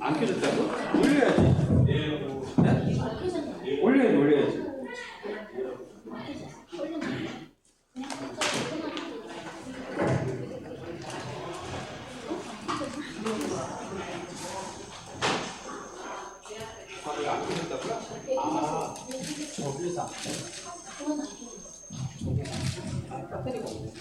안 켜졌다고? 올려야지. 네? 올려야지. 안 켜졌다고요? 아, 저기서. 배터리가 없네.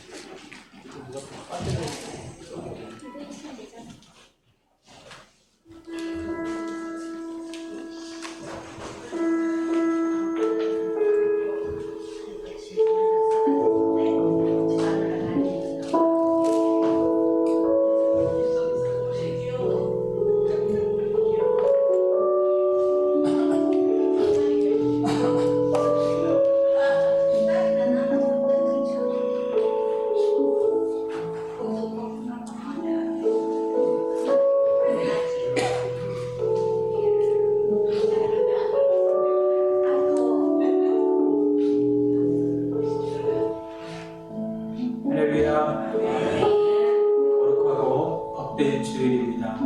거룩하고 복된 주일입니다.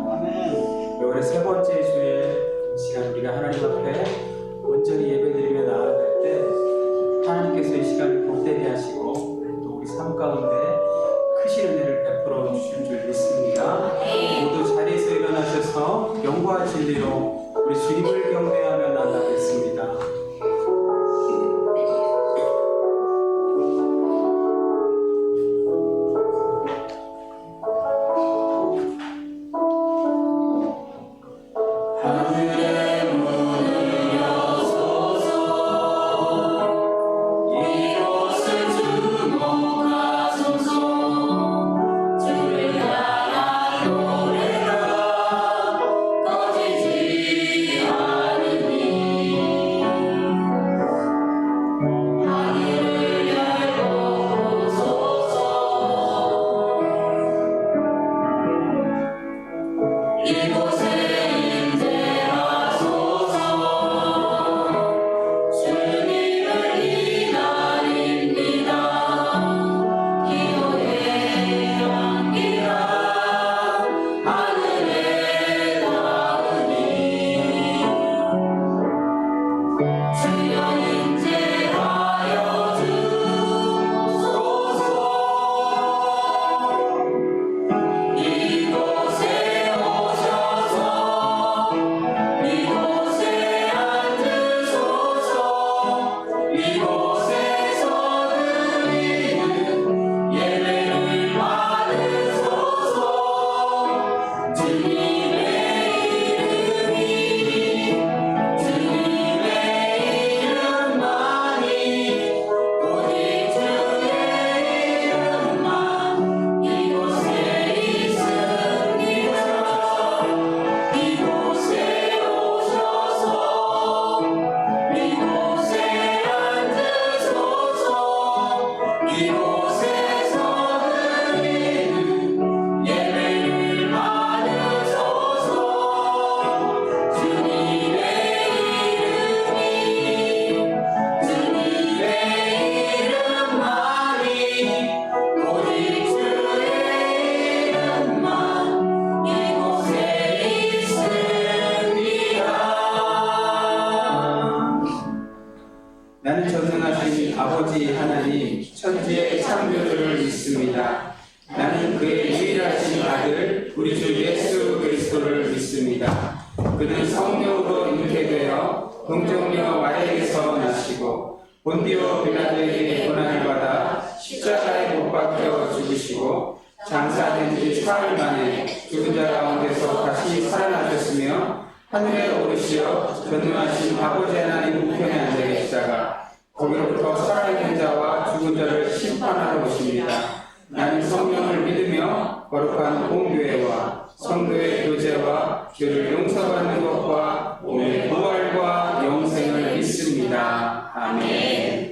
올해 세 번째 주일 시간 우리가 하나님 앞에 온전히 예배드리며 나아갈 때 하나님께서 이 시간을 복되게 하시고 또 우리 삶 가운데 크신 은혜를 베풀어 주실 줄 믿습니다. 모두 자리에서 일어나셔서 영과 진리로 우리 주님을 경배하며 나아가겠습니다. 나는 전능하신 아버지 하나님 천지의 창조주를 믿습니다. 나는 그의 유일하신 아들 우리 주 예수 그리스도를 믿습니다. 그는 성령으로 잉태되어 동정녀 마리아에게서 나시고 본디오 빌라도에게 고난을 받아 십자가에 못 박혀 죽으시고 장사된 지 사흘 만에 죽은 자 가운데서 다시 살아나셨으며 하늘에 오르시어 전능하신 아버지 하나님 우편에 앉아 계시다가 거기로부터 살아있는 자와 죽은 자를 심판하러 오십니다. 나는 성령을 믿으며 거룩한 공교회와 성도의 교제와 죄를 용서받는 것과 오늘 부활과 영생을 믿습니다. 아멘.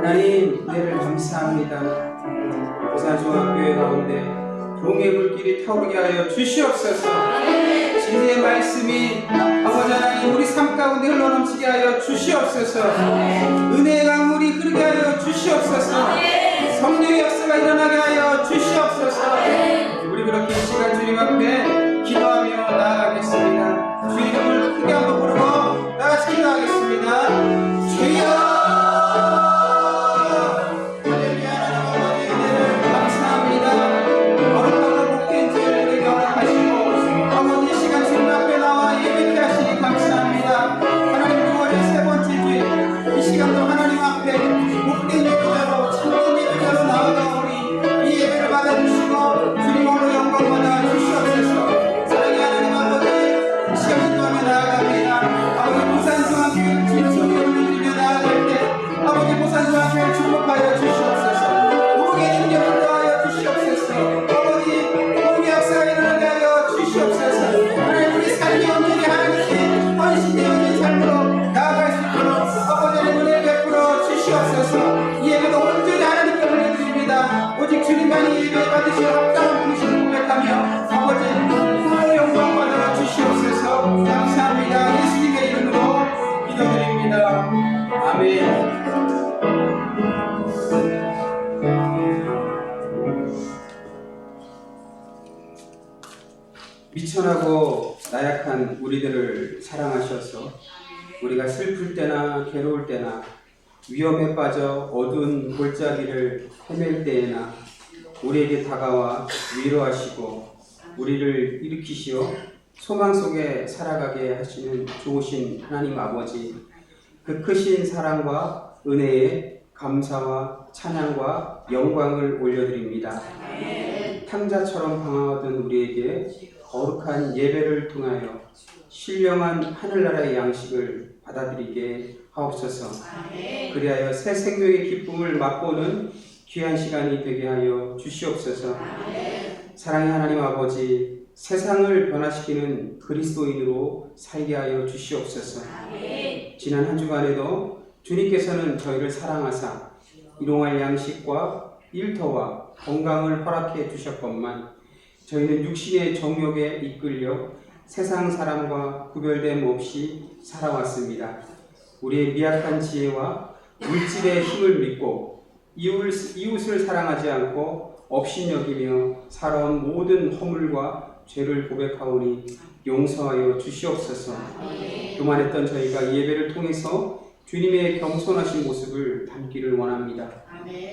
하나님 은혜를 감사합니다. 부산중앙교회 가운데 종의 불길이 타오르게 하여 주시옵소서. 진리의 말씀이 아버지 하나님 우리 삶 가운데 흘러넘치게 하여 주시옵소서. 은혜의 강물이 흐르게 하여 주시옵소서. 성령의 역사가 일어나게 하여 주시옵소서. 우리 그렇게 이 시간 주님 앞에 기도하며 나아가겠습니다. 주 이름을 크게 한번 부르고 나같이 기도하겠습니다. 주여 미천하고 나약한 우리들을 사랑하셔서 우리가 슬플 때나 괴로울 때나 위험에 빠져 어두운 골짜기를 헤맬 때에나 우리에게 다가와 위로하시고 우리를 일으키시어 소망 속에 살아가게 하시는 좋으신 하나님 아버지, 그 크신 사랑과 은혜에 감사와 찬양과 영광을 올려드립니다. 탕자처럼 방황하던 우리에게 거룩한 예배를 통하여 신령한 하늘나라의 양식을 받아들이게 하옵소서. 그리하여 새 생명의 기쁨을 맛보는 귀한 시간이 되게 하여 주시옵소서. 사랑의 하나님 아버지, 세상을 변화시키는 그리스도인으로 살게 하여 주시옵소서. 지난 한 주간에도 주님께서는 저희를 사랑하사 일용할 양식과 일터와 건강을 허락해 주셨건만 저희는 육신의 정욕에 이끌려 세상 사람과 구별됨 없이 살아왔습니다. 우리의 미약한 지혜와 물질의 힘을 믿고 이웃을 사랑하지 않고 업신여기며 살아온 모든 허물과 죄를 고백하오니 용서하여 주시옵소서. 교만했던 저희가 이 예배를 통해서 주님의 겸손하신 모습을 담기를 원합니다.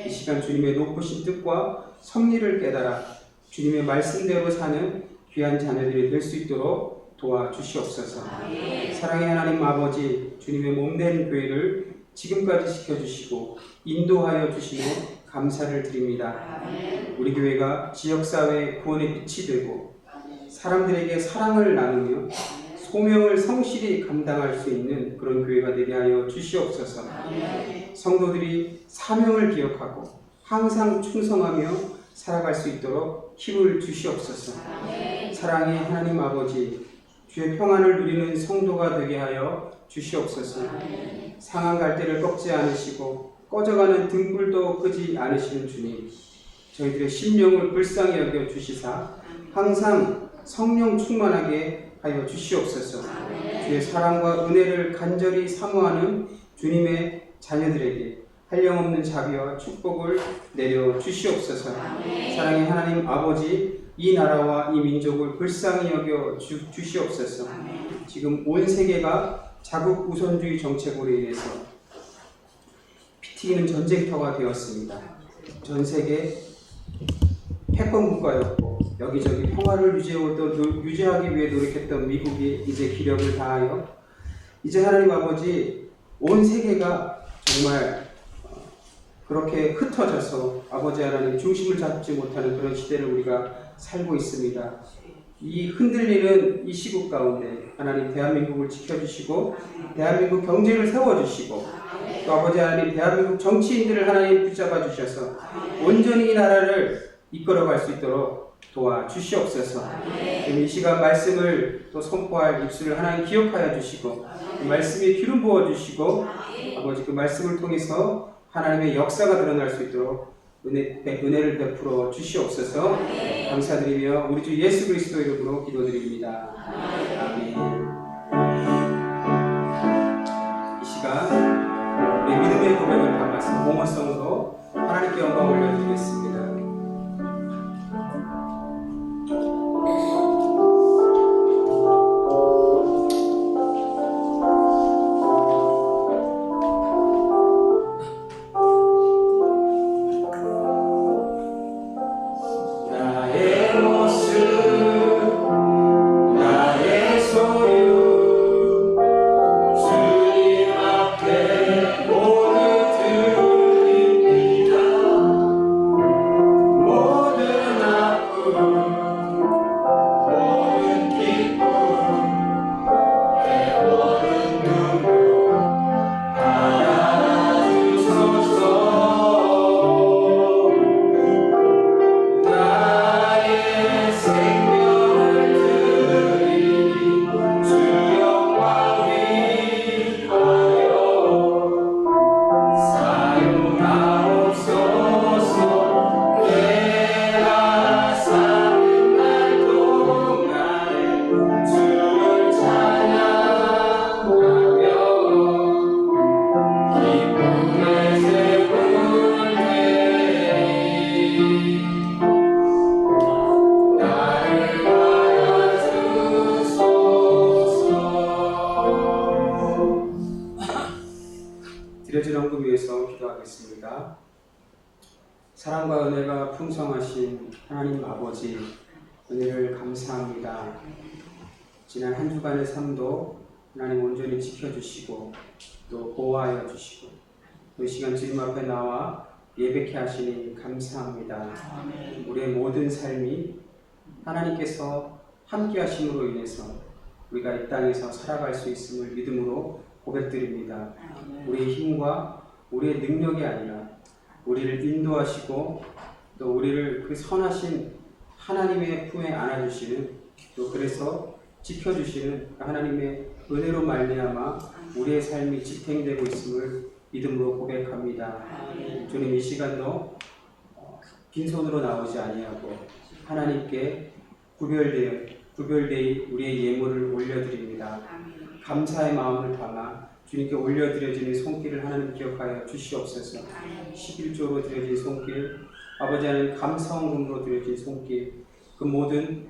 이 시간 주님의 높으신 뜻과 섭리를 깨달아 주님의 말씀대로 사는 귀한 자녀들이 될 수 있도록 도와주시옵소서. 사랑의 하나님 아버지, 주님의 몸된 교회를 지금까지 지켜주시고 인도하여 주시며 감사를 드립니다. 우리 교회가 지역사회 구원의 빛이 되고 사람들에게 사랑을 나누며 소명을 성실히 감당할 수 있는 그런 교회가 되게 하여 주시옵소서. 성도들이 사명을 기억하고 항상 충성하며 살아갈 수 있도록 힘을 주시옵소서. 사랑의 하나님 아버지, 주의 평안을 누리는 성도가 되게 하여 주시옵소서. 상한 갈대를 꺾지 않으시고 꺼져가는 등불도 끄지 않으시는 주님, 저희들의 심령을 불쌍히 여겨 주시사 항상 성령 충만하게 하여 주시옵소서. 주의 사랑과 은혜를 간절히 사모하는 주님의 자녀들에게 한량없는 자비와 축복을 내려 주시옵소서. 사랑의 하나님 아버지, 이 나라와 이 민족을 불쌍히 여겨 주시옵소서. 지금 온 세계가 자국 우선주의 정책으로 인해서 피튀기는 전쟁터가 되었습니다. 전 세계 패권 국가였고 여기저기 평화를 유지하기 위해 노력했던 미국이 이제 기력을 다하여 이제 하나님 아버지, 온 세계가 정말 그렇게 흩어져서 아버지 하나님 중심을 잡지 못하는 그런 시대를 우리가 살고 있습니다. 이 흔들리는 이 시국 가운데 하나님 대한민국을 지켜주시고 대한민국 경제를 세워주시고 또 아버지 하나님 대한민국 정치인들을 하나님 붙잡아 주셔서 온전히 이 나라를 이끌어갈 수 있도록 도와주시옵소서. 이 시간 말씀을 또 선포할 입술을 하나님 기억하여 주시고 그 말씀에 기름 부어주시고 아버지 그 말씀을 통해서 하나님의 역사가 드러날 수 있도록 은혜를 베풀어 주시옵소서. 감사드리며 우리 주 예수 그리스도 이름으로 기도드립니다. 아멘. 이 시간 우리 믿음의 고백을 담아서 공허성으로 하나님께 영광 올려드리겠습니다. 드려진 헌금 위해서 기도하겠습니다. 사랑과 은혜가 풍성하신 하나님 아버지, 은혜를 감사합니다. 지난 한 주간의 삶도 하나님 온전히 지켜주시고 또 보호하여 주시고 또 이 시간 주님 앞에 나와 예배케 하시니 감사합니다. 우리의 모든 삶이 하나님께서 함께 하심으로 인해서 우리가 이 땅에서 살아갈 수 있음을 믿음으로 고백드립니다. 우리의 힘과 우리의 능력이 아니라 우리를 인도하시고 또 우리를 그 선하신 하나님의 품에 안아주시는 또 그래서 지켜주시는 하나님의 은혜로 말미암아 우리의 삶이 지탱되고 있음을 믿음으로 고백합니다. 주님, 이 시간도 빈손으로 나오지 아니하고 하나님께 구별되이 우리의 예물을 올려드립니다. 감사의 마음을 담아 주님께 올려드려지는 손길을 하나님 기억하여 주시옵소서. 11조로 드려진 손길, 아버지 하나님 감사원금으로 드려진 손길, 그 모든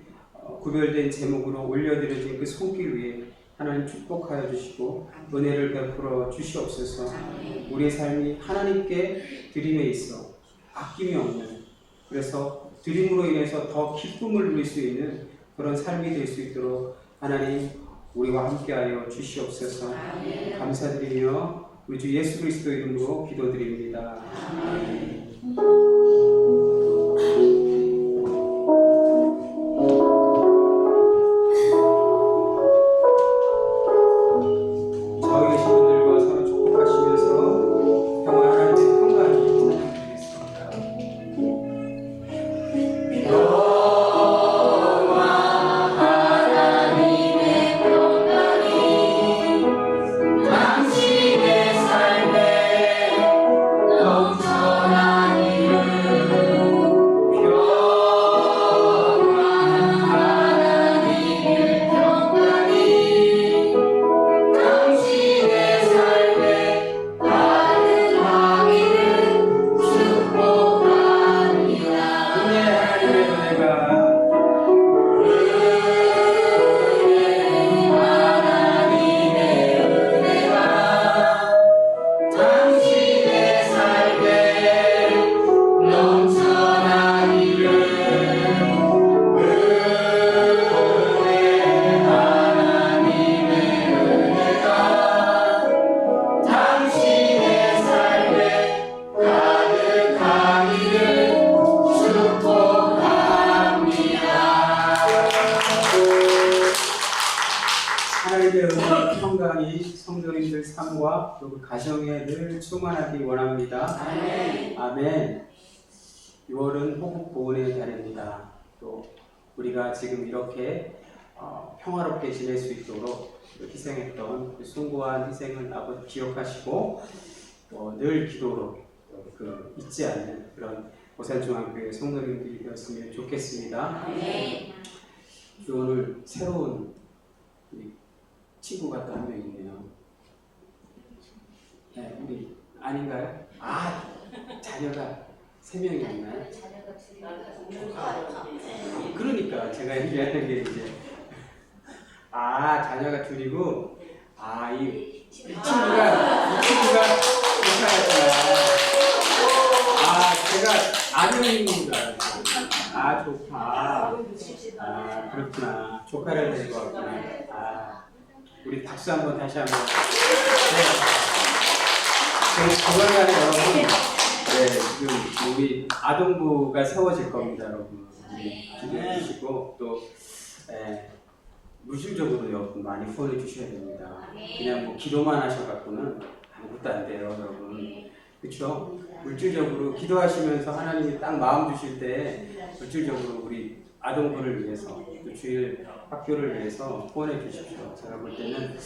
구별된 제목으로 올려드려진 그 손길 위에 하나님 축복하여 주시고 은혜를 베풀어 주시옵소서. 우리의 삶이 하나님께 드림에 있어 아낌이 없는, 그래서 드림으로 인해서 더 기쁨을 누릴 수 있는 그런 삶이 될 수 있도록 하나님 우리와 함께하여 주시옵소서. 감사드리며 우리 주 예수 그리스도 이름으로 기도드립니다. 아멘. 평강이 성도님들 삶과 또 그 가정에 늘 충만하기 원합니다. 아멘. 아멘. 6월은 호국 보훈의 달입니다. 또 우리가 지금 이렇게 평화롭게 지낼 수 있도록 희생했던 그 숭고한 희생을 아버지 기억하시고 늘 기도로 잊지 않는 그런 고산중앙교회 성도님들이 되었으면 좋겠습니다. 오늘 새로운 친구가 또 한 명 있네요. 네, 우리 아닌가요? 자녀가 3명이 있나요? 그러니까 제가 얘기하는 게 이제 자녀가 둘이고 이 친구가 조카였구나. 제가 아들인 줄 알았어요. 조카. 그렇구나. 조카를 데리고 왔구나. 우리 박수 한번 다시 한번. 조만간에 여러분, 지금 우리 아동부가 세워질 겁니다, 여러분. 기대해 주시고 또 물질적으로 여러분 많이 후원해 주셔야 됩니다. 그냥 뭐 기도만 하셔갖고는 아무것도 안 돼요, 여러분. 그렇죠? 물질적으로 기도하시면서 하나님이 딱 마음 주실 때 물질적으로 우리 아동부를 위해서 또 주일 학교를 위해서 후원해 주십시오. 제가 볼 때는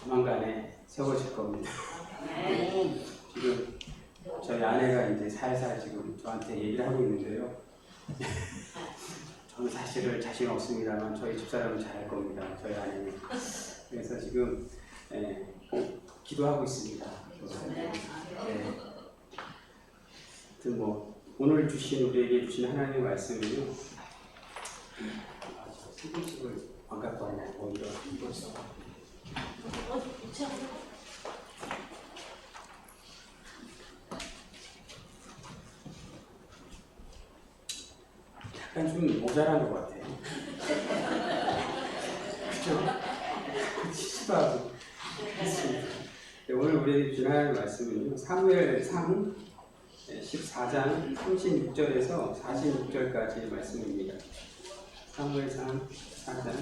조만간에 세워질 겁니다. 지금 저희 아내가 이제 살살 지금 저한테 얘기를 하고 있는데요. 저는 사실은 자신 없습니다만 저희 집사람은 잘할 겁니다. 저희 아내는. 그래서 지금 기도하고 있습니다. 하여튼 오늘 우리에게 주신 하나님의 말씀은요. 세금식을 안 갖고 왔냐고 이거 있어. 약간 좀 모자란 것 같아요. 그죠? 치수하고 했습니다. 오늘 우리에게 주신 하나님의 말씀은요. 사무엘상 14장 36절에서 46절까지의 말씀입니다. 사무엘상 4장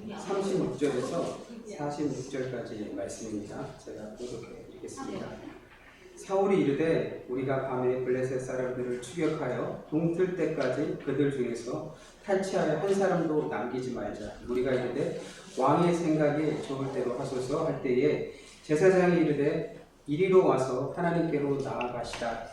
36절에서 46절까지의 말씀입니다. 제가 교독해 드리겠습니다. 사울이 이르되 우리가 밤에 블레셋 사람들을 추격하여 동틀 때까지 그들 중에서 탈취하여 한 사람도 남기지 말자. 우리가 이르되 왕의 생각에 좋을 대로 하소서 할 때에 제사장이 이르되 이리로 와서 하나님께로 나아가시다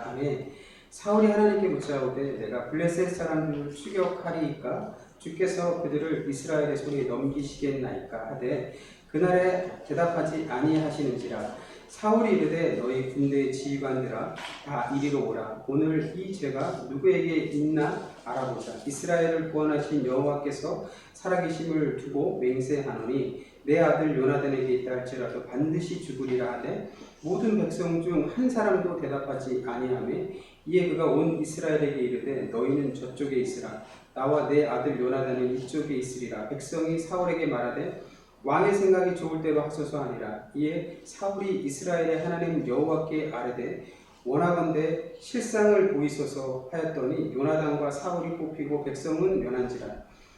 하매 사울이 하나님께 묻자오되 내가 블레셋 사람들을 추격하리이까 주께서 그들을 이스라엘의 손에 넘기시겠나이까 하되 그날에 대답하지 아니하시는지라. 사울이 이르되 너희 군대의 지휘관들아 다 이리로 오라. 오늘 이 죄가 누구에게 있나 알아보자. 이스라엘을 구원하신 여호와께서 살아계심을 두고 맹세하노니 내 아들 요나단에게 있다 할지라도 반드시 죽으리라 하되 모든 백성 중 한 사람도 대답하지 아니하매 이에 그가 온 이스라엘에게 이르되 너희는 저쪽에 있으라. 나와 내 아들 요나단은 이쪽에 있으리라. 백성이 사울에게 말하되 왕의 생각이 좋을 대로 하소서 하니라. 이에 사울이 이스라엘의 하나님 여호와께 아뢰되 원하건대 실상을 보이소서 하였더니 요나단과 사울이 뽑히고 백성은 면한지라.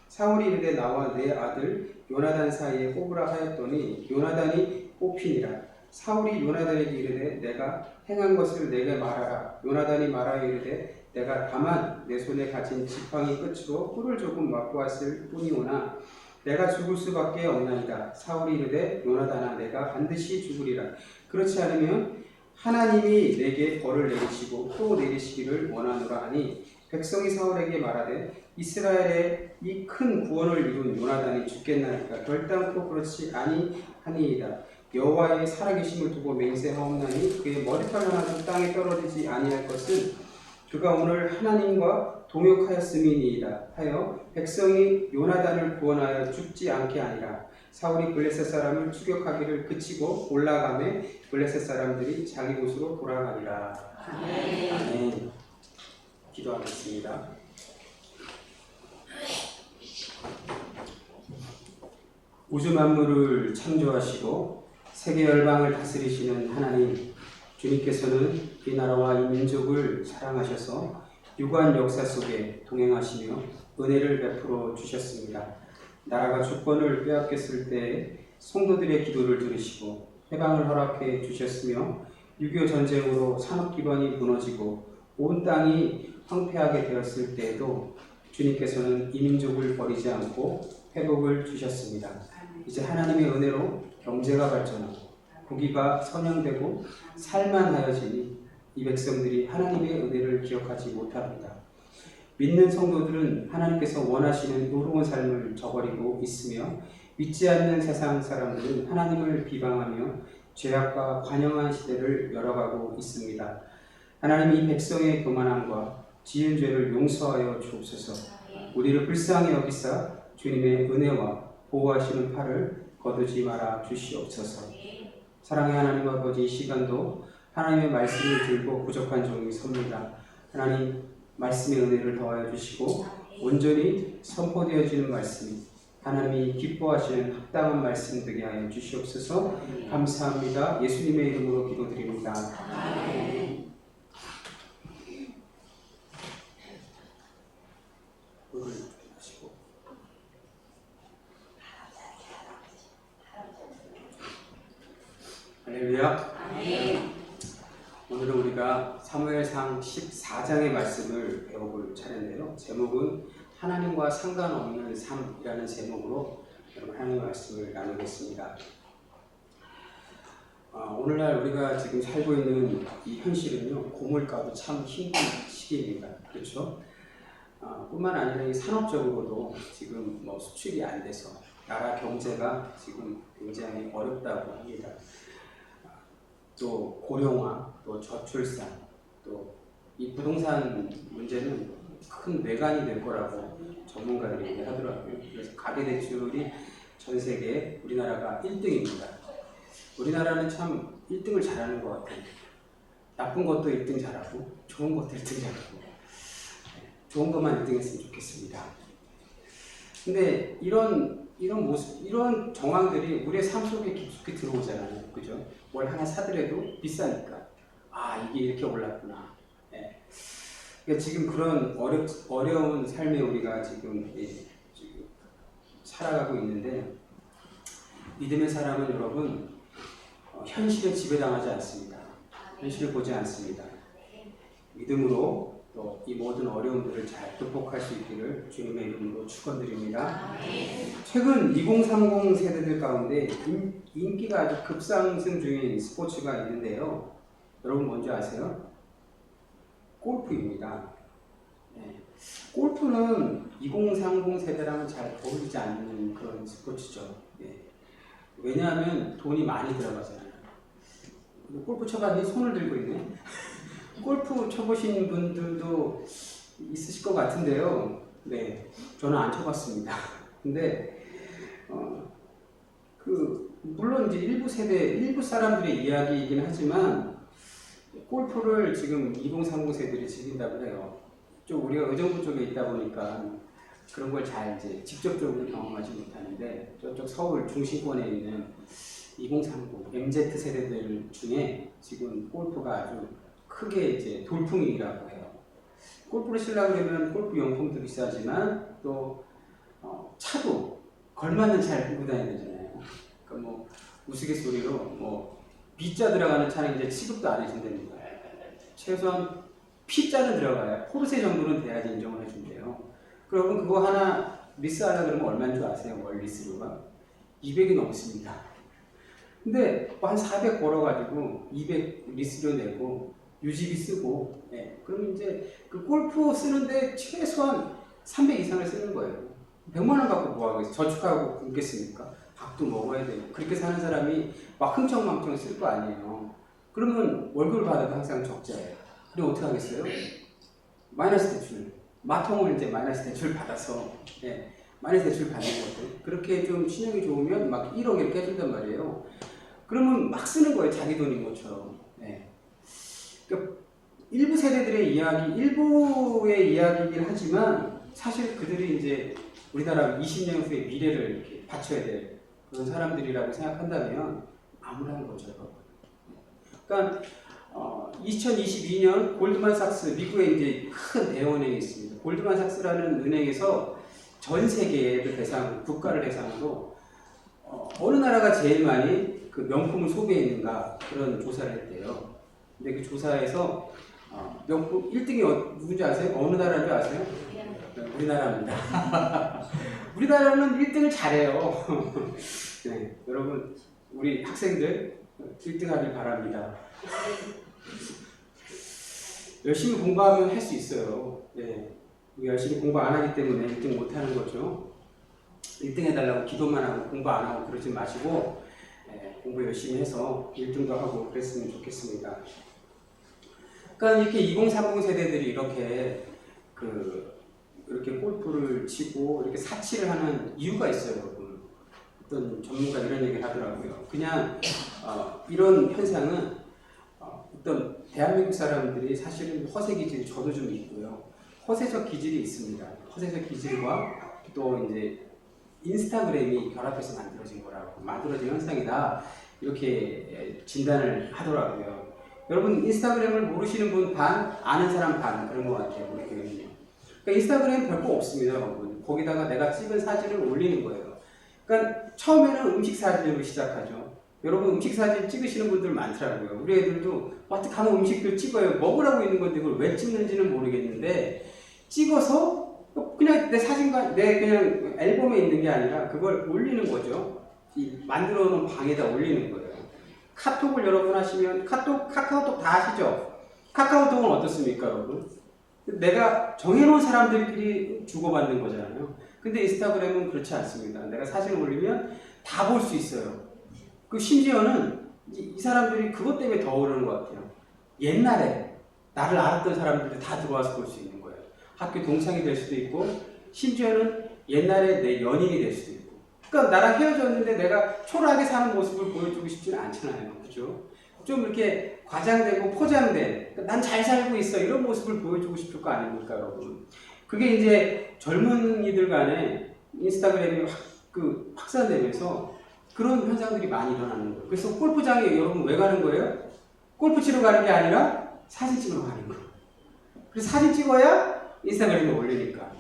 사울이 이르되 나와 내 아들 요나단 사이에 뽑으라 하였더니 요나단이 뽑히니라. 사울이 요나단에게 이르되 내가 행한 것을 내게 말하라. 요나단이 말하여 이르되 내가 다만 내 손에 가진 지팡이 끝으로 꿀을 조금 맛보 왔을 뿐이오나 내가 죽을 수밖에 없나이다. 사울이 이르되 요나단아 내가 반드시 죽으리라. 그렇지 않으면 하나님이 내게 벌을 내리시고 또 내리시기를 원하노라 하니 백성이 사울에게 말하되 이스라엘의 이 큰 구원을 이룬 요나단이 죽겠나이까. 결단코 그렇지 아니하니이다. 여호와의 살아계심을 두고 맹세하옵나니 그의 머리털 하나도 땅에 떨어지지 아니할 것은 그가 오늘 하나님과 동역하였음이니이다 하여 백성이 요나단을 구원하여 죽지 않게 하니라. 사울이 블레셋 사람을 추격하기를 그치고 올라가매 블레셋 사람들이 자기 곳으로 돌아가니라. 아멘. 기도하겠습니다. 우주 만물을 창조하시고 세계 열방을 다스리시는 하나님, 주님께서는 이 나라와 이 민족을 사랑하셔서 유구한 역사 속에 동행하시며 은혜를 베풀어 주셨습니다. 나라가 주권을 빼앗겼을 때 성도들의 기도를 들으시고 해방을 허락해 주셨으며 6.25 전쟁으로 산업 기반이 무너지고 온 땅이 황폐하게 되었을 때에도 주님께서는 이 민족을 버리지 않고 회복을 주셨습니다. 이제 하나님의 은혜로 경제가 발전하고 고기가 선양되고 살만하여지니 이 백성들이 하나님의 은혜를 기억하지 못합니다. 믿는 성도들은 하나님께서 원하시는 의로운 삶을 저버리고 있으며 믿지 않는 세상 사람들은 하나님을 비방하며 죄악과 관영한 시대를 열어가고 있습니다. 하나님 이 백성의 교만함과 지은 죄를 용서하여 주옵소서. 우리를 불쌍히 여기사 주님의 은혜와 보호하시는 팔을 거두지 말아 주시옵소서. 사랑의 하나님 아버지, 이 시간도 하나님의 말씀을 들고 부족한 종이 섭니다. 하나님 말씀의 은혜를 더하여 주시고 온전히 선포되어지는 말씀이 하나님이 기뻐하시는 합당한 말씀 되게 하여 주시옵소서. 감사합니다. 예수님의 이름으로 기도드립니다. 할렐루야. 오늘은 우리가 사무엘상 14장의 말씀을 배워볼 차례인데요. 제목은 하나님과 상관없는 삶이라는 제목으로 여러분 하나님의 말씀을 나누겠습니다. 오늘날 우리가 지금 살고 있는 이 현실은요, 고물가도 참 힘든 시기입니다. 그렇죠? 뿐만 아니라 이 산업적으로도 지금 수출이 안 돼서 나라 경제가 지금 굉장히 어렵다고 합니다. 또 고령화, 또 저출산, 또 이 부동산 문제는 큰 뇌관이 될 거라고 전문가들이 얘기하더라고요. 그래서 가계대출이 전 세계 우리나라가 1등입니다. 우리나라는 참 1등을 잘하는 것 같아요. 나쁜 것도 1등 잘하고 좋은 것도 1등 잘하고 좋은 것만 1등 했으면 좋겠습니다. 근데 이런 모습, 이런 정황들이 우리의 삶 속에 깊숙이 들어오잖아요. 그죠? 뭘 하나 사더라도 비싸니까. 이게 이렇게 올랐구나. 네. 그러니까 지금 그런 어려운 삶에 우리가 지금 살아가고 있는데, 믿음의 사람은 여러분, 현실에 지배당하지 않습니다. 현실을 보지 않습니다. 믿음으로 또 이 모든 어려움들을 잘 극복할 수 있기를 주님의 이름으로 축원드립니다. 최근 2030 세대들 가운데 인기가 아주 급상승 중인 스포츠가 있는데요. 여러분 뭔지 아세요? 골프입니다. 네. 골프는 2030 세대랑은 잘 어울리지 않는 그런 스포츠죠. 네. 왜냐하면 돈이 많이 들어가잖아요. 골프 쳐봤니? 손을 들고 있네. 골프 쳐보신 분들도 있으실 것 같은데요. 네, 저는 안 쳐봤습니다. 근데 물론 이제 일부 사람들의 이야기이긴 하지만 골프를 지금 2030 세대들이 즐긴다고 해요. 좀 우리가 의정부 쪽에 있다 보니까 그런 걸 잘 이제 직접적으로 경험하지 못하는데 저쪽 서울 중심권에 있는 2030 MZ 세대들 중에 지금 골프가 아주 크게 이제 돌풍이라고 해요. 골프를 치려고 그러면 골프 용품도 비싸지만 또 차도 걸맞는 차를 끌고 다녀야 되잖아요. 그러니까 우스갯소리로 B자 들어가는 차는 이제 취급도 안 해준답니다. 최소한 P자는 들어가야 포르쉐 정도는 돼야지 인정을 해준대요. 그러면 그거 하나 리스하려 그러면 얼마인 줄 아세요? 월 리스료가 200이 넘습니다. 근데 한 400 벌어가지고 200 리스료 내고 유지비 쓰고, 그럼 이제 그 골프 쓰는데 최소한 300 이상을 쓰는 거예요. 100만 원 갖고 뭐 하겠어요? 저축하고 굶겠습니까? 밥도 먹어야 되고. 그렇게 사는 사람이 막 흥청망청 쓸 거 아니에요. 그러면 월급을 받아도 항상 적자예요. 그럼 어떻게 하겠어요? 마이너스 대출. 마통을 이제 마이너스 대출 받아서, 마이너스 대출 받는 거죠. 그렇게 좀 신용이 좋으면 막 1억 이렇게 해준단 말이에요. 그러면 막 쓰는 거예요. 자기 돈인 것처럼. 그러니까 일부 세대들의 이야기, 일부의 이야기이긴 하지만 사실 그들이 이제 우리나라 20년 후의 미래를 이렇게 바쳐야 될 그런 사람들이라고 생각한다면 암울한 거죠. 그러니까 2022년 골드만삭스, 미국에 이제 큰 대은행이 있습니다. 골드만삭스라는 은행에서 전 세계의 국가를 대상으로 어느 나라가 제일 많이 그 명품을 소비했는가 그런 조사를 했대요. 근데 그 조사에서 명품 1등이 누군지 아세요? 어느 나라인 줄 아세요? 우리나라입니다. 우리나라는 1등을 잘해요. 네, 여러분 우리 학생들 1등 하길 바랍니다. 열심히 공부하면 할 수 있어요. 네. 열심히 공부 안 하기 때문에 1등 못 하는 거죠. 1등 해달라고 기도만 하고 공부 안 하고 그러지 마시고 공부 열심히 해서 1등도 하고 그랬으면 좋겠습니다. 그러니까 이렇게 2030 세대들이 이렇게 이렇게 골프를 치고 이렇게 사치를 하는 이유가 있어요, 여러분. 어떤 전문가 이런 얘기를 하더라고요. 그냥 이런 현상은 어떤 대한민국 사람들이 사실은 허세 기질이 저도 좀 있고요. 허세적 기질이 있습니다. 허세적 기질과 또 이제 인스타그램이 결합해서 만들어진 현상이다. 이렇게 진단을 하더라고요. 여러분 인스타그램을 모르시는 분 반, 아는 사람 반 그런 것 같아요. 우리 교회는요. 그러니까 인스타그램 별거 없습니다, 여러분. 거기다가 내가 찍은 사진을 올리는 거예요. 그러니까 처음에는 음식 사진으로 시작하죠. 여러분 음식 사진 찍으시는 분들 많더라고요. 우리 애들도 어떻게 가면 음식들 찍어요. 먹으라고 있는 건데 그걸 왜 찍는지는 모르겠는데 찍어서 그냥 내 사진과 내 그냥 앨범에 있는 게 아니라 그걸 올리는 거죠. 만들어 놓은 방에다 올리는 거예요. 카톡을 여러분 하시면 카카오톡 다 아시죠? 카카오톡은 어떻습니까, 여러분? 내가 정해놓은 사람들끼리 주고받는 거잖아요. 근데 인스타그램은 그렇지 않습니다. 내가 사진을 올리면 다 볼 수 있어요. 심지어는 이 사람들이 그것 때문에 더 그러는 것 같아요. 옛날에 나를 알았던 사람들이 다 들어와서 볼 수 있는 거예요. 학교 동창이 될 수도 있고 심지어는 옛날에 내 연인이 될 수도 있고. 그러니까 나랑 헤어졌는데 내가 초라하게 사는 모습을 보여주고 싶지는 않잖아요. 그죠? 좀 이렇게 과장되고 포장된 난 잘 살고 있어 이런 모습을 보여주고 싶을 거 아닙니까, 여러분? 그게 이제 젊은이들 간에 인스타그램이 확산되면서 그런 현상들이 많이 일어나는 거예요. 그래서 골프장에 여러분 왜 가는 거예요? 골프 치러 가는 게 아니라 사진 찍으러 가는 거예요. 그래서 사진 찍어야 인스타그램에 올리니까.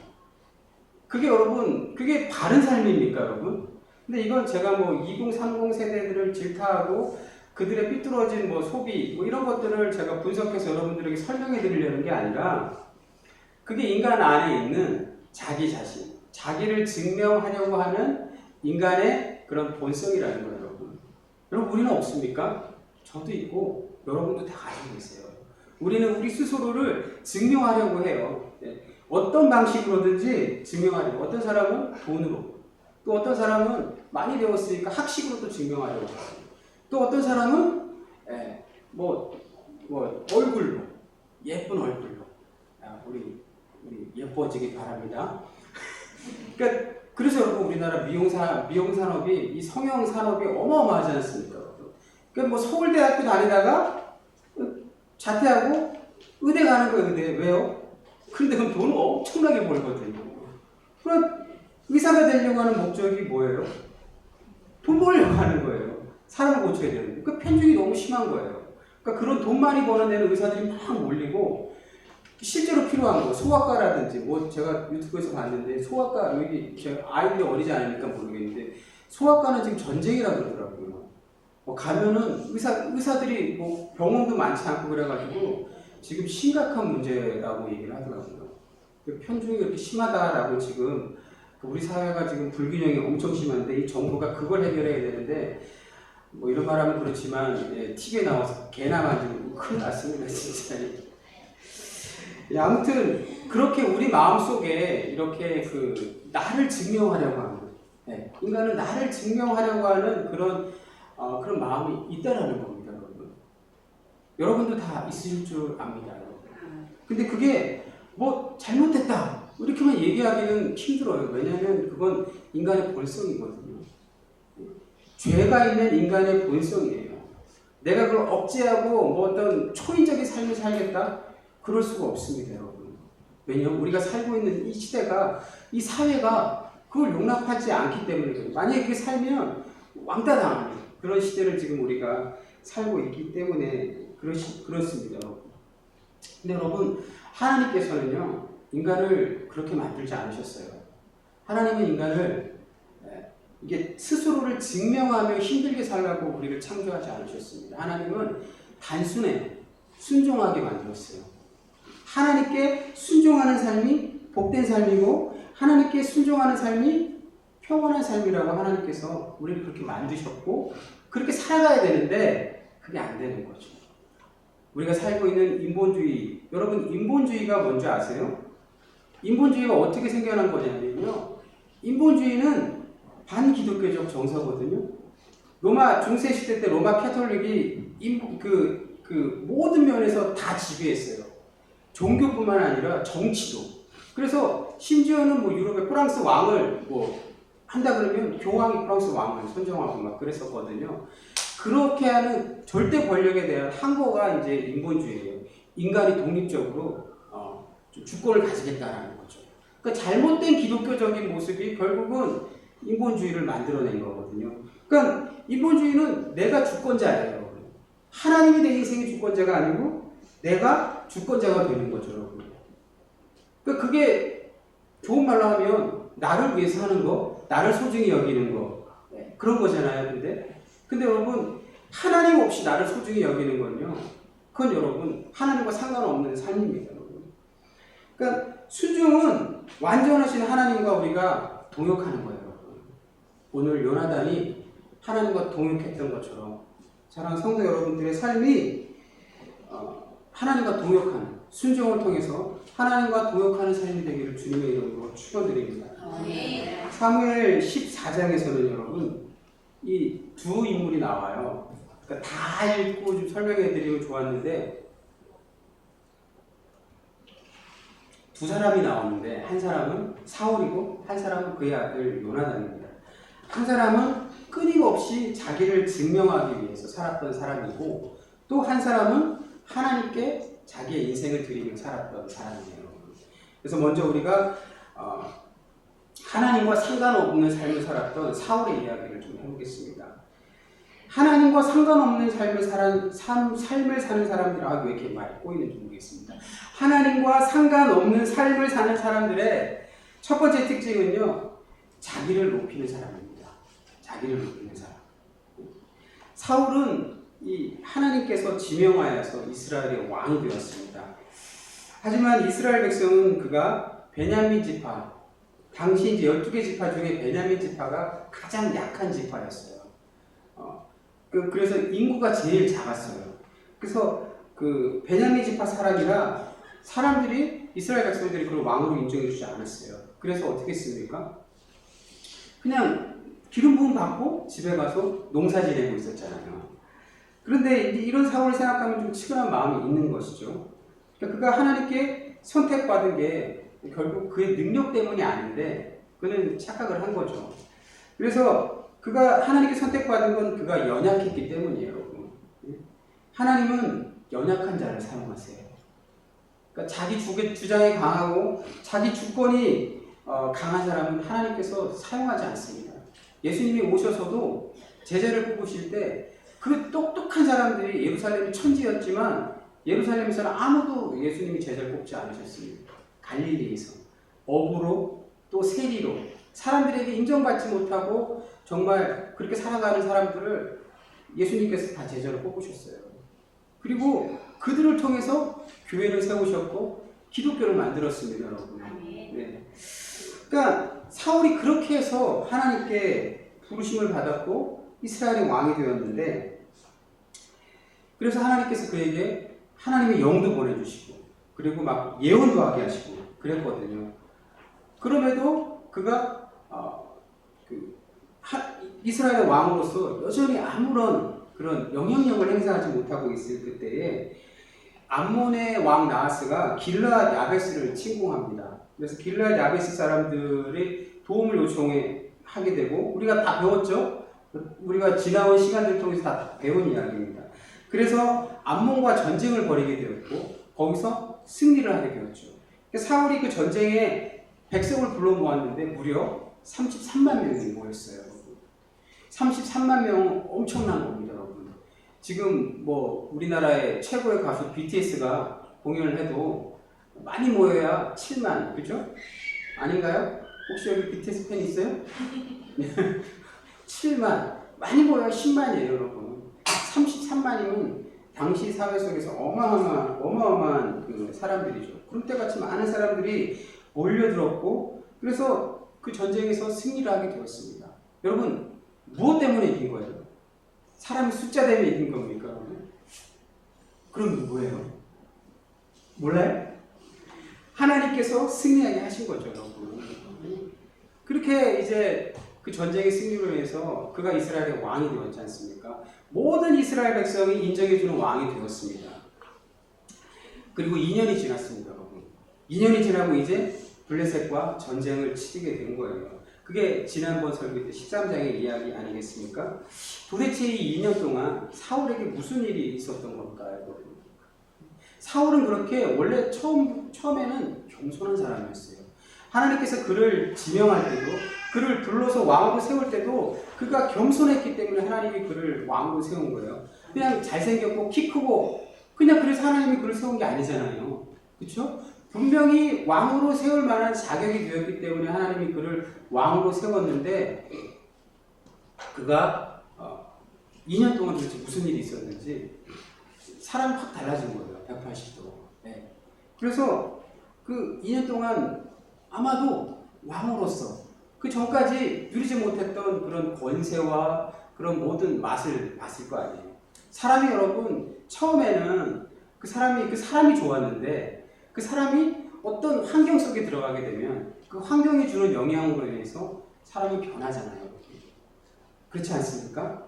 그게 바른 삶입니까, 여러분? 근데 이건 제가 2030 세대들을 질타하고 그들의 삐뚤어진 소비 이런 것들을 제가 분석해서 여러분들에게 설명해 드리려는 게 아니라 그게 인간 안에 있는 자기 자신, 자기를 증명하려고 하는 인간의 그런 본성이라는 거예요, 여러분. 여러분, 우리는 없습니까? 저도 있고, 여러분도 다 가지고 계세요. 우리는 우리 스스로를 증명하려고 해요. 어떤 방식으로든지 증명하려고. 어떤 사람은 돈으로, 또 어떤 사람은 많이 배웠으니까 학식으로도 증명하려고 해요. 또 어떤 사람은, 얼굴로, 예쁜 얼굴로. 우리 예뻐지기 바랍니다. 그러니까 그래서 여러분 우리나라 미용산업이 이 성형 산업이 어마어마하지 않습니까? 그러니까 서울대학교 다니다가 자퇴하고 의대 가는 거예요. 의대 왜요? 그런데 그럼 돈을 엄청나게 벌거든요. 그럼 의사가 되려고 하는 목적이 뭐예요? 돈 벌려고 하는 거예요. 사람을 고쳐야 되는데 그 편중이 너무 심한 거예요. 그러니까 그런 돈 많이 버는 데는 의사들이 막 몰리고 실제로 필요한 거, 소아과라든지, 제가 유튜브에서 봤는데, 소아과, 여기, 아이들이 어리지 않으니까 모르겠는데, 소아과는 지금 전쟁이라고 그러더라고요. 가면은, 의사들이 병원도 많지 않고 그래가지고, 지금 심각한 문제라고 얘기를 하더라고요. 편중이 그렇게 심하다라고 지금, 우리 사회가 지금 불균형이 엄청 심한데, 이 정부가 그걸 해결해야 되는데, 이런 말 하면 그렇지만, TV에 나와서 개나 만지고 큰일 났습니다, 진짜. 아무튼 그렇게 우리 마음속에 이렇게 나를 증명하려고 하는 인간은 나를 증명하려고 하는 그런 마음이 있다라는 겁니다, 여러분. 여러분도 다 있으실 줄 압니다, 여러분. 근데 그게 잘못됐다 이렇게만 얘기하기는 힘들어요. 왜냐하면 그건 인간의 본성이거든요. 죄가 있는 인간의 본성이에요. 내가 그걸 억제하고 어떤 초인적인 삶을 살겠다? 그럴 수가 없습니다, 여러분. 왜냐하면 우리가 살고 있는 이 시대가, 이 사회가 그걸 용납하지 않기 때문에 그래요. 만약에 그렇게 살면 왕따 당하는 그런 시대를 지금 우리가 살고 있기 때문에 그렇습니다, 여러분. 근데 여러분, 하나님께서는요, 인간을 그렇게 만들지 않으셨어요. 하나님은 인간을 이게 스스로를 증명하며 힘들게 살라고 우리를 창조하지 않으셨습니다. 하나님은 단순해 순종하게 만들었어요. 하나님께 순종하는 삶이 복된 삶이고 하나님께 순종하는 삶이 평온한 삶이라고 하나님께서 우리를 그렇게 만드셨고 그렇게 살아가야 되는데 그게 안 되는 거죠. 우리가 살고 있는 인본주의, 여러분 인본주의가 뭔지 아세요? 인본주의가 어떻게 생겨난 거냐면요. 인본주의는 반기독교적 정서거든요. 로마 중세시대 때 로마 캐톨릭이 모든 면에서 다 지배했어요. 종교뿐만 아니라 정치도. 그래서 심지어는 뭐 유럽의 프랑스 왕을 뭐 한다 그러면 교황이 프랑스 왕을 선정하고 막 그랬었거든요. 그렇게 하는 절대 권력에 대한 항거가 이제 인본주의예요. 인간이 독립적으로 주권을 가지겠다라는 거죠. 그러니까 잘못된 기독교적인 모습이 결국은 인본주의를 만들어낸 거거든요. 그러니까 인본주의는 내가 주권자예요. 하나님이 내 인생의 주권자가 아니고 내가 주권자가 되는 거죠, 여러분. 그러니까 그게 좋은 말로 하면 나를 위해서 하는 거, 나를 소중히 여기는 거, 그런 거잖아요. 근데 여러분, 하나님 없이 나를 소중히 여기는 건요, 그건 여러분 하나님과 상관없는 삶입니다, 여러분. 그러니까 순종은 완전하신 하나님과 우리가 동역하는 거예요, 여러분. 오늘 요나단이 하나님과 동역했던 것처럼 사랑하는 성도 여러분들의 삶이 하나님과 동역하는 순종을 통해서 하나님과 동역하는 삶이 되기를 주님의 이름으로 축원드립니다. 사무엘 14장에서는 여러분 이 두 인물이 나와요. 그러니까 다 읽고 좀 설명해 드리면 좋았는데 두 사람이 나오는데 한 사람은 사울이고 한 사람은 그의 아들 요나단입니다. 한 사람은 끊임없이 자기를 증명하기 위해서 살았던 사람이고 또 한 사람은 하나님께 자기의 인생을 드리며 살았던 사람이에요. 그래서 먼저 우리가 하나님과 상관없는 삶을 살았던 사울의 이야기를 좀 해보겠습니다. 하나님과 상관없는 삶을 사는 사람들, 왜 이렇게 많이 꼬이는지 모르겠습니다. 하나님과 상관없는 삶을 사는 사람들의 첫 번째 특징은요, 자기를 높이는 사람입니다. 자기를 높이는 사람. 사울은 이 하나님께서 지명하여서 이스라엘의 왕이 되었습니다. 하지만 이스라엘 백성은 그가 베냐민 지파, 당시 이제 12개 지파 중에 베냐민 지파가 가장 약한 지파였어요. 그래서 인구가 제일 작았어요. 그래서 그 베냐민 지파 사람이라 사람들이 이스라엘 백성들이 그걸 왕으로 인정해 주지 않았어요. 그래서 어떻게 했습니까? 그냥 기름 부음 받고 집에 가서 농사 지내고 있었잖아요. 그런데 이런 사울을 생각하면 좀 치근한 마음이 있는 것이죠. 그러니까 그가 하나님께 선택받은 게 결국 그의 능력 때문이 아닌데 그는 착각을 한 거죠. 그래서 그가 하나님께 선택받은 건 그가 연약했기 때문이에요, 여러분. 하나님은 연약한 자를 사용하세요. 그러니까 자기 주장이 강하고 자기 주권이 강한 사람은 하나님께서 사용하지 않습니다. 예수님이 오셔서도 제자를 뽑으실 때 그 똑똑한 사람들이 예루살렘이 천지였지만 예루살렘에서는 아무도 예수님이 제자를 뽑지 않으셨습니다. 갈릴리에서 어부로 또 세리로 사람들에게 인정받지 못하고 정말 그렇게 살아가는 사람들을 예수님께서 다 제자로 뽑으셨어요. 그리고 그들을 통해서 교회를 세우셨고 기독교를 만들었습니다, 여러분. 네. 그러니까 사울이 그렇게 해서 하나님께 부르심을 받았고 이스라엘의 왕이 되었는데, 그래서 하나님께서 그에게 하나님의 영도 보내주시고 그리고 막 예언도 하게 하시고 그랬거든요. 그럼에도 그가 이스라엘의 왕으로서 여전히 아무런 그런 영향력을 행사하지 못하고 있을 그때에 암몬의 왕 나하스가 길르앗 야베스를 침공합니다. 그래서 길르앗 야베스 사람들의 도움을 요청하게 되고, 우리가 다 배웠죠? 우리가 지나온 시간들을 통해서 다 배운 이야기입니다. 그래서 암몬과 전쟁을 벌이게 되었고 거기서 승리를 하게 되었죠. 사울이 그 전쟁에 백성을 불러 모았는데 무려 33만 명이 모였어요. 33만 명 엄청난 겁니다, 여러분. 지금 뭐 우리나라의 최고의 가수 BTS가 공연을 해도 많이 모여야 7만, 그죠? 아닌가요? 혹시 여기 BTS 팬 있어요? 7만, 많이 모여야 10만이에요, 여러분. 33만이면 당시 사회 속에서 어마어마한 그 사람들이죠. 그때같이 많은 사람들이 몰려들었고, 그래서 그 전쟁에서 승리를 하게 되었습니다. 여러분, 무엇 때문에 이긴 거예요? 사람이 숫자 때문에 이긴 겁니까? 그럼 뭐예요? 몰라요? 하나님께서 승리하게 하신 거죠, 여러분. 그렇게 이제 그 전쟁의 승리로 인해서 그가 이스라엘의 왕이 되었지 않습니까? 모든 이스라엘 백성이 인정해주는 왕이 되었습니다. 그리고 2년이 지났습니다, 여러분. 2년이 지나고 이제 블레셋과 전쟁을 치르게 된 거예요. 그게 지난번 설교 때 13장의 이야기 아니겠습니까? 도대체 이 2년 동안 사울에게 무슨 일이 있었던 걸까요, 여러분? 사울은 그렇게 원래 처음에는 겸손한 사람이었어요. 하나님께서 그를 지명할 때도, 그를 불러서 왕으로 세울 때도 그가 겸손했기 때문에 하나님이 그를 왕으로 세운 거예요. 그냥 잘생겼고 키 크고 그냥 그래서 하나님이 그를 세운 게 아니잖아요. 그렇죠? 분명히 왕으로 세울 만한 자격이 되었기 때문에 하나님이 그를 왕으로 세웠는데 그가 2년 동안 도대체 무슨 일이 있었는지 사람이 확 달라진 거예요. 180도. 네. 그래서 그 2년 동안 아마도 왕으로서 그 전까지 누리지 못했던 그런 권세와 그런 모든 맛을 봤을 거 아니에요. 사람이 여러분 처음에는 그 사람이 좋았는데 그 사람이 어떤 환경 속에 들어가게 되면 그 환경이 주는 영향으로 인해서 사람이 변하잖아요. 그렇지 않습니까?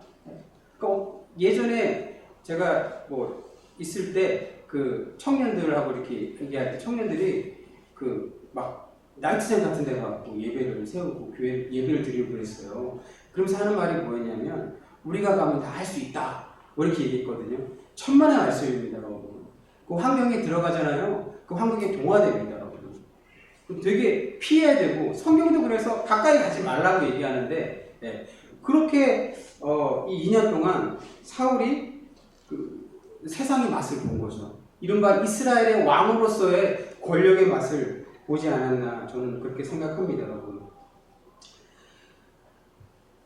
그러니까 예전에 제가 뭐 있을 때 그 청년들하고 이렇게 얘기할 때 청년들이 그 막 나이트장 같은 데 가고 예배를 세우고 교회 예배를 드리고 그랬어요. 그러면서 하는 말이 뭐였냐면 우리가 가면 다 할 수 있다. 뭐 이렇게 얘기했거든요. 천만의 말씀입니다, 여러분. 그 환경에 들어가잖아요. 그 환경에 동화됩니다, 여러분. 되게 피해야 되고 성경도 그래서 가까이 가지 말라고 얘기하는데 네. 그렇게 이 2년 동안 사울이 그 세상의 맛을 본 거죠. 이른바 이스라엘의 왕으로서의 권력의 맛을 보지 않았나 저는 그렇게 생각합니다, 여러분.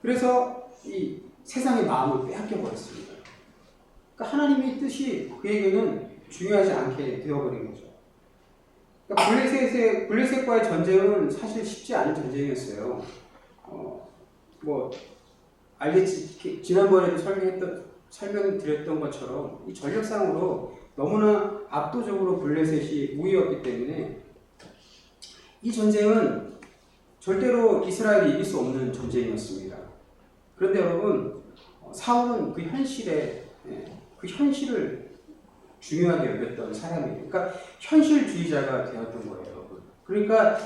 그래서 이 세상의 마음을 빼앗겨 버렸습니다. 그러니까 하나님의 뜻이 그에게는 중요하지 않게 되어버린 거죠. 그러니까 블레셋과의 전쟁은 사실 쉽지 않은 전쟁이었어요. 뭐 알겠지? 지난번에도 설명드렸던 것처럼 이 전력상으로 너무나 압도적으로 블레셋이 우위였기 때문에 이 전쟁은 절대로 이스라엘이 이길 수 없는 전쟁이었습니다. 그런데 여러분 사울은 그 현실을 중요하게 여겼던 사람이에요. 그러니까 현실주의자가 되었던 거예요, 여러분. 그러니까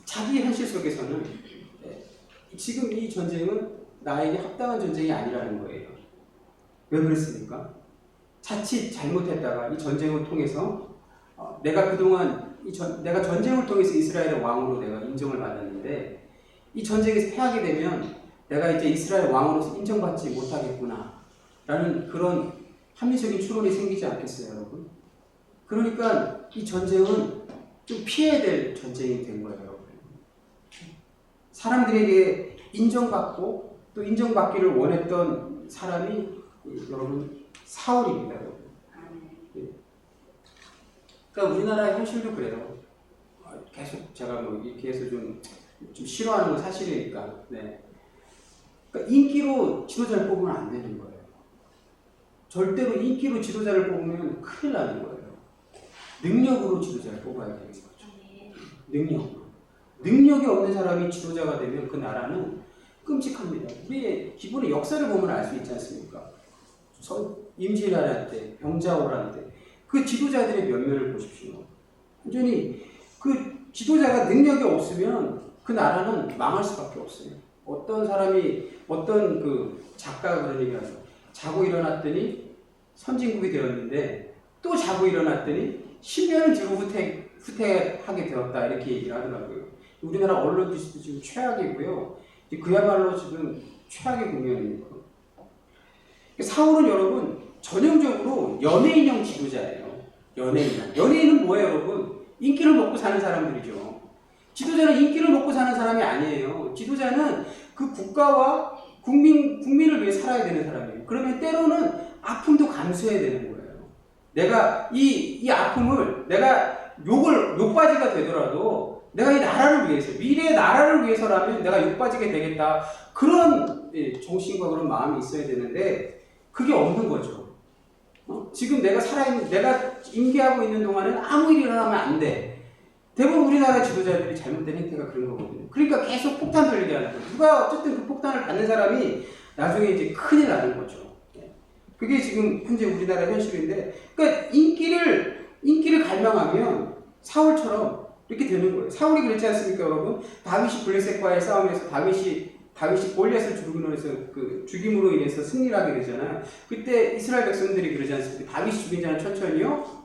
자기 현실 속에서는 지금 이 전쟁은 나에게 합당한 전쟁이 아니라는 거예요. 왜 그랬습니까? 자칫 잘못했다가 이 전쟁을 통해서 내가 그동안 내가 전쟁을 통해서 이스라엘의 왕으로 내가 인정을 받았는데 이 전쟁에서 패하게 되면 내가 이제 이스라엘 왕으로서 인정받지 못하겠구나 라는 그런 합리적인 추론이 생기지 않겠어요, 여러분? 그러니까 이 전쟁은 좀 피해야 될 전쟁이 된 거예요, 여러분. 사람들에게 인정받고 또 인정받기를 원했던 사람이 여러분 사울입니다, 여러분. 그러니까 우리나라의 현실도 그래요. 계속 제가 뭐 이렇게 해서 좀 싫어하는 건 사실이니까. 네. 그러니까 인기로 지도자를 뽑으면 안 되는 거예요. 절대로 인기로 지도자를 뽑으면 큰일 나는 거예요. 능력으로 지도자를 뽑아야 되는 거죠. 능력이 없는 사람이 지도자가 되면 그 나라는 끔찍합니다. 우리의 기본의 역사를 보면 알 수 있지 않습니까? 임진왜란 때, 병자호란 때 그 지도자들의 면면을 보십시오. 완전히 그 지도자가 능력이 없으면 그 나라는 망할 수밖에 없어요. 어떤 사람이 어떤 그 작가가 그런 얘기를 하죠. 자고 일어났더니 선진국이 되었는데 또 자고 일어났더니 10년을 뒤로 후퇴하게 되었다 이렇게 얘기를 하더라고요. 우리나라 언론도 지금 최악이고요. 그야말로 지금 최악의 국면입니다. 사울은 여러분 전형적으로 연예인형 지도자예요. 연예인은 뭐예요, 여러분? 인기를 먹고 사는 사람들이죠. 지도자는 인기를 먹고 사는 사람이 아니에요. 지도자는 그 국가와 국민을 위해 살아야 되는 사람이에요. 그러면 때로는 아픔도 감수해야 되는 거예요. 내가 이 아픔을 내가 욕바지가 되더라도 내가 이 나라를 위해서, 미래의 나라를 위해서라면 내가 욕바지게 되겠다. 그런 정신과 그런 마음이 있어야 되는데 그게 없는 거죠. 지금 내가 임계하고 있는 동안은 아무 일이 일어나면 안 돼. 대부분 우리나라 지도자들이 잘못된 행태가 그런 거거든요. 그러니까 계속 폭탄 돌리게 하는 거예요. 누가 어쨌든 그 폭탄을 받는 사람이 나중에 이제 큰일 나는 거죠. 그게 지금 현재 우리나라 현실인데, 그러니까 인기를 갈망하면 사울처럼 이렇게 되는 거예요. 사울이 그랬지 않습니까, 여러분? 다윗이 블레셋과의 싸움에서 다윗이 골리앗을 죽이므로 해서 그 죽임으로 인해서 승리를 하게 되잖아요. 그때 이스라엘 백성들이 그러지 않습니까? 다윗이 죽인 자는 천천히요.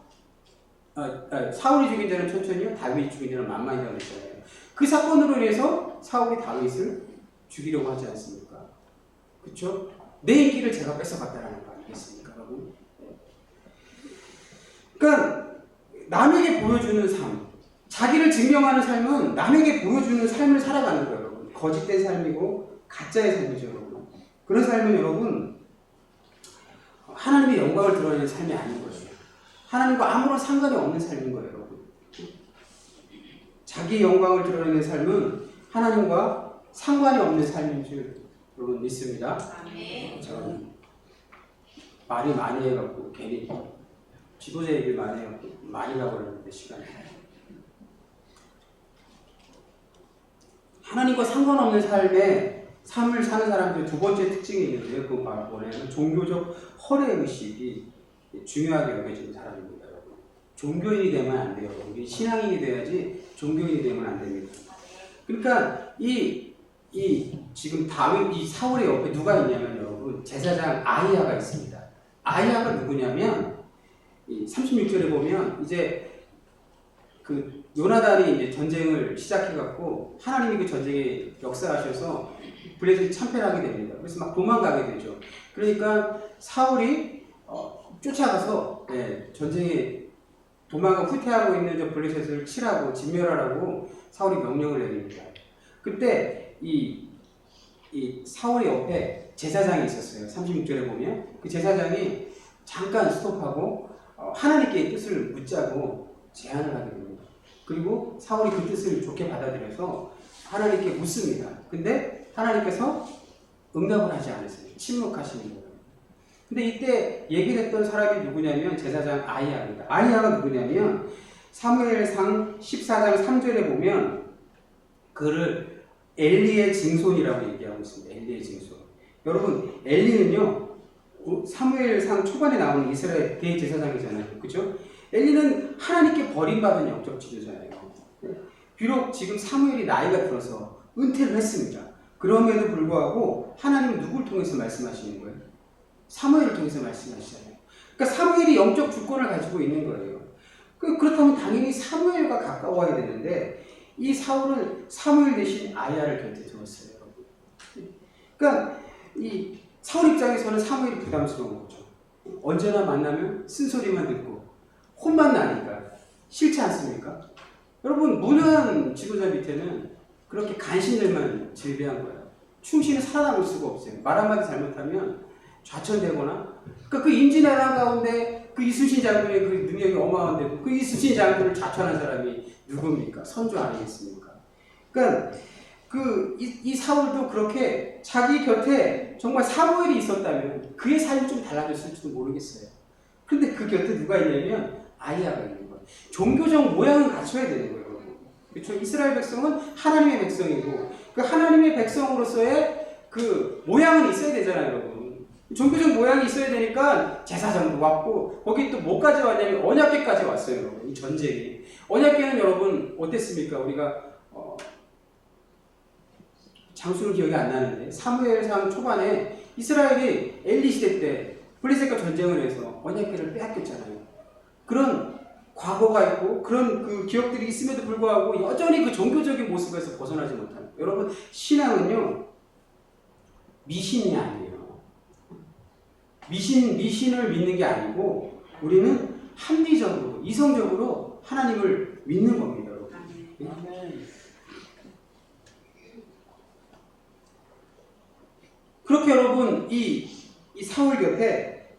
사울이 죽인 자는 천천히요. 다윗이 죽인 자는 만만히라고 그랬잖아요. 그 사건으로 인해서 사울이 다윗을 죽이려고 하지 않습니까? 그렇죠? 내 인기를 제가 뺏어갔다라는 거 아니겠습니까, 여러분? 그러니까 남에게 보여주는 삶, 자기를 증명하는 삶은 남에게 보여주는 삶을 살아가는 거예요, 여러분. 거짓된 삶이고 가짜의 삶이죠, 여러분. 그런 삶은 여러분 하나님의 영광을 드러내는 삶이 아닌 거예요. 하나님과 아무런 상관이 없는 삶인 거예요, 여러분. 자기의 영광을 드러내는 삶은 하나님과 상관이 없는 삶인 줄 여러분 믿습니다. 저는 말이 많이 해갖고 괜히 지도자 얘기를 많이 해갖고 많이 가버렸는데 시간이. 하나님과 상관없는 삶을 사는 사람들의 두 번째 특징이 있는데요. 그 뭐냐면 종교적 허례의식이 중요하게 여겨지는 사람입니다, 여러분. 종교인이 되면 안 돼요, 여러분. 신앙인이 돼야지 종교인이 되면 안 됩니다. 그러니까 지금 이 사울의 옆에 누가 있냐면 여러분 제사장 아히야가 있습니다. 아히야가 누구냐면 36절에 보면 이제 그 요나단이 이제 전쟁을 시작해갖고 하나님이 그 전쟁에 역사하셔서 블레셋이 참패하게 됩니다. 그래서 막 도망가게 되죠. 그러니까 사울이 쫓아가서 전쟁에 도망가 후퇴하고 있는 저 블레셋을 치라고 진멸하라고 사울이 명령을 내립니다. 그때 이 사울의 옆에 제사장이 있었어요. 36절에 보면 그 제사장이 잠깐 스톱하고 하나님께 뜻을 묻자고 제안을 하게 됩니다. 그리고 사울이 그 뜻을 좋게 받아들여서 하나님께 묻습니다. 근데 하나님께서 응답을 하지 않으세요. 침묵하시는 거예요. 근데 이때 얘기했던 사람이 누구냐면 제사장 아히야입니다. 아히야가 누구냐면 사무엘상 14장 3절에 보면 그를 엘리의 증손이라고 얘기하고 있습니다. 엘리의 증손. 여러분 엘리는요 사무엘상 초반에 나오는 이스라엘 대제사장이잖아요. 그죠? 엘리는 하나님께 버림받은 영적 지도자예요. 비록 지금 사무엘이 나이가 들어서 은퇴를 했습니다. 그럼에도 불구하고 하나님은 누굴 통해서 말씀하시는 거예요? 사무엘을 통해서 말씀하시잖아요. 그러니까 사무엘이 영적 주권을 가지고 있는 거예요. 그렇다면 당연히 사무엘과 가까워야 되는데 이 사울은 사무엘 대신 아히야를 곁에 두었어요. 그러니까 이 사울 입장에서는 사무엘이 부담스러운 거죠. 언제나 만나면 쓴소리만 듣고 혼만 나니까 싫지 않습니까? 여러분 무능한 지도자 밑에는 그렇게 간신들만 질비한 거예요. 충신은 살아남을 수가 없어요. 말 한마디 잘못하면 좌천되거나 그러니까 그 임진왜란 가운데 그 이순신 장군의 그 능력이 어마어마한데도 그 이순신 장군을 좌천한 사람이 누굽니까? 선조 아니겠습니까? 그러니까 이 사울도 그렇게 자기 곁에 정말 사무엘이 있었다면 그의 삶이 좀 달라졌을지도 모르겠어요. 근데 그 곁에 누가 있냐면 아히야가 있는 거예요. 종교적 모양은 갖춰야 되는 거예요. 그렇죠? 이스라엘 백성은 하나님의 백성이고 그 하나님의 백성으로서의 그 모양은 있어야 되잖아요, 여러분. 종교적 모양이 있어야 되니까 제사장도 왔고 거기 또 뭐까지 왔냐면 언약궤까지 왔어요, 여러분. 이 전쟁이. 언약궤는 여러분 어땠습니까? 우리가 장수는 기억이 안 나는데 사무엘상 초반에 이스라엘이 엘리 시대 때 블레셋과 전쟁을 해서 언약궤를 빼앗겼잖아요. 그런 과거가 있고 그런 그 기억들이 있음에도 불구하고 여전히 그 종교적인 모습에서 벗어나지 못합니다. 여러분 신앙은요 미신이 아니에요. 미신을 믿는 게 아니고 우리는 합리적으로 이성적으로 하나님을 믿는 겁니다. 여러분. 그렇게 여러분 이 사울 곁에